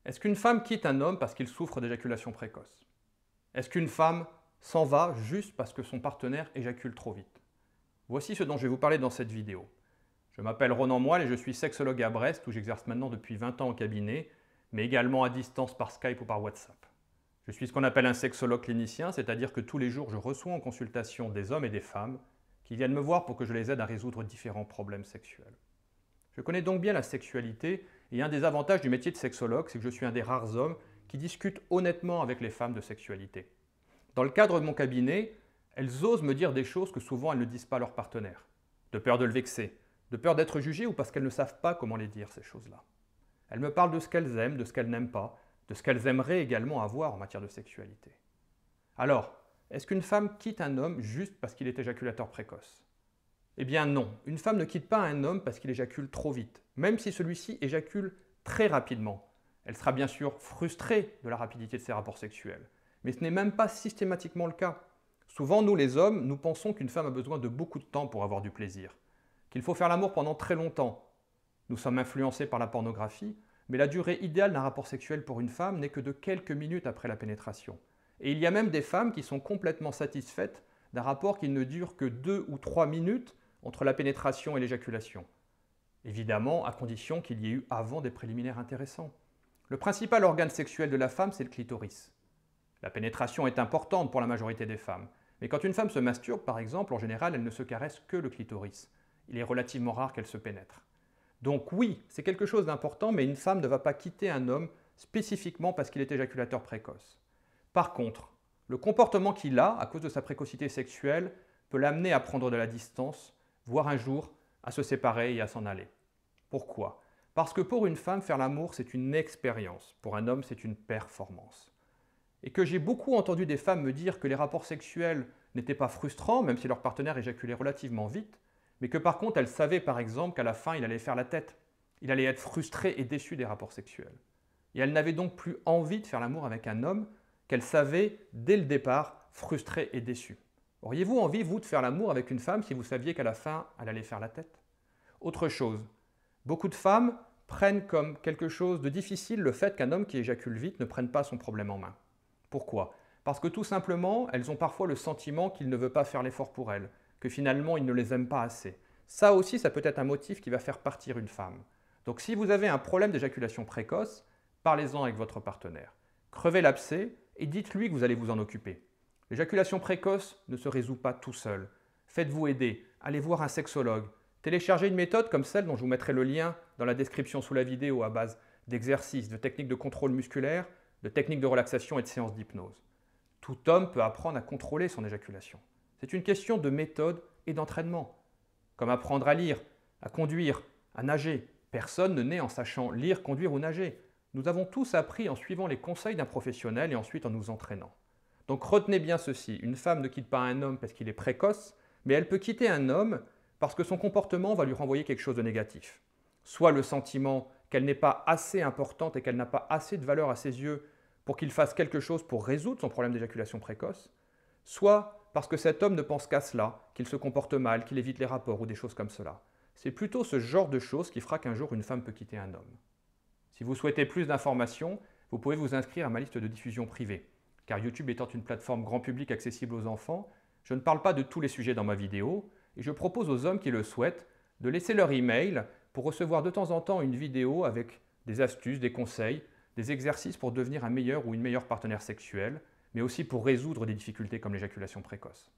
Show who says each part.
Speaker 1: Est-ce qu'une femme quitte un homme parce qu'il souffre d'éjaculation précoce? Est-ce qu'une femme s'en va juste parce que son partenaire éjacule trop vite? Voici ce dont je vais vous parler dans cette vidéo. Je m'appelle Ronan Moelle et je suis sexologue à Brest où j'exerce maintenant depuis 20 ans au cabinet, mais également à distance par Skype ou par WhatsApp. Je suis ce qu'on appelle un sexologue clinicien, c'est-à-dire que tous les jours je reçois en consultation des hommes et des femmes qui viennent me voir pour que je les aide à résoudre différents problèmes sexuels. Je connais donc bien la sexualité et un des avantages du métier de sexologue, c'est que je suis un des rares hommes qui discute honnêtement avec les femmes de sexualité. Dans le cadre de mon cabinet, elles osent me dire des choses que souvent elles ne disent pas à leur partenaire, de peur de le vexer, de peur d'être jugées ou parce qu'elles ne savent pas comment les dire ces choses-là. Elles me parlent de ce qu'elles aiment, de ce qu'elles n'aiment pas, de ce qu'elles aimeraient également avoir en matière de sexualité. Alors, est-ce qu'une femme quitte un homme juste parce qu'il est éjaculateur précoce? Eh bien non, une femme ne quitte pas un homme parce qu'il éjacule trop vite, même si celui-ci éjacule très rapidement. Elle sera bien sûr frustrée de la rapidité de ses rapports sexuels, mais ce n'est même pas systématiquement le cas. Souvent, nous les hommes, nous pensons qu'une femme a besoin de beaucoup de temps pour avoir du plaisir, qu'il faut faire l'amour pendant très longtemps. Nous sommes influencés par la pornographie, mais la durée idéale d'un rapport sexuel pour une femme n'est que de quelques minutes après la pénétration. Et il y a même des femmes qui sont complètement satisfaites d'un rapport qui ne dure que 2 ou 3 minutes entre la pénétration et l'éjaculation. Évidemment, à condition qu'il y ait eu avant des préliminaires intéressants. Le principal organe sexuel de la femme, c'est le clitoris. La pénétration est importante pour la majorité des femmes, mais quand une femme se masturbe, par exemple, en général, elle ne se caresse que le clitoris. Il est relativement rare qu'elle se pénètre. Donc oui, c'est quelque chose d'important, mais une femme ne va pas quitter un homme spécifiquement parce qu'il est éjaculateur précoce. Par contre, le comportement qu'il a, à cause de sa précocité sexuelle, peut l'amener à prendre de la distance, voire un jour à se séparer et à s'en aller. Pourquoi? Parce que pour une femme, faire l'amour, c'est une expérience. Pour un homme, c'est une performance. Et que j'ai beaucoup entendu des femmes me dire que les rapports sexuels n'étaient pas frustrants, même si leur partenaire éjaculait relativement vite, mais que par contre, elles savaient par exemple qu'à la fin, il allait faire la tête. Il allait être frustré et déçu des rapports sexuels. Et elles n'avaient donc plus envie de faire l'amour avec un homme qu'elles savaient, dès le départ, frustré et déçu. Auriez-vous envie, vous, de faire l'amour avec une femme si vous saviez qu'à la fin, elle allait faire la tête? Autre chose, beaucoup de femmes prennent comme quelque chose de difficile le fait qu'un homme qui éjacule vite ne prenne pas son problème en main. Pourquoi? Parce que tout simplement, elles ont parfois le sentiment qu'il ne veut pas faire l'effort pour elles, que finalement il ne les aime pas assez. Ça aussi, ça peut être un motif qui va faire partir une femme. Donc si vous avez un problème d'éjaculation précoce, parlez-en avec votre partenaire. Crevez l'abcès et dites-lui que vous allez vous en occuper. L'éjaculation précoce ne se résout pas tout seul. Faites-vous aider, allez voir un sexologue. Téléchargez une méthode comme celle dont je vous mettrai le lien dans la description sous la vidéo à base d'exercices, de techniques de contrôle musculaire, de techniques de relaxation et de séances d'hypnose. Tout homme peut apprendre à contrôler son éjaculation. C'est une question de méthode et d'entraînement. Comme apprendre à lire, à conduire, à nager. Personne ne naît en sachant lire, conduire ou nager. Nous avons tous appris en suivant les conseils d'un professionnel et ensuite en nous entraînant. Donc retenez bien ceci, une femme ne quitte pas un homme parce qu'il est précoce, mais elle peut quitter un homme parce que son comportement va lui renvoyer quelque chose de négatif. Soit le sentiment qu'elle n'est pas assez importante et qu'elle n'a pas assez de valeur à ses yeux pour qu'il fasse quelque chose pour résoudre son problème d'éjaculation précoce, soit parce que cet homme ne pense qu'à cela, qu'il se comporte mal, qu'il évite les rapports ou des choses comme cela. C'est plutôt ce genre de choses qui fera qu'un jour une femme peut quitter un homme. Si vous souhaitez plus d'informations, vous pouvez vous inscrire à ma liste de diffusion privée. Car YouTube étant une plateforme grand public accessible aux enfants, je ne parle pas de tous les sujets dans ma vidéo et je propose aux hommes qui le souhaitent de laisser leur email pour recevoir de temps en temps une vidéo avec des astuces, des conseils, des exercices pour devenir un meilleur ou une meilleure partenaire sexuelle, mais aussi pour résoudre des difficultés comme l'éjaculation précoce.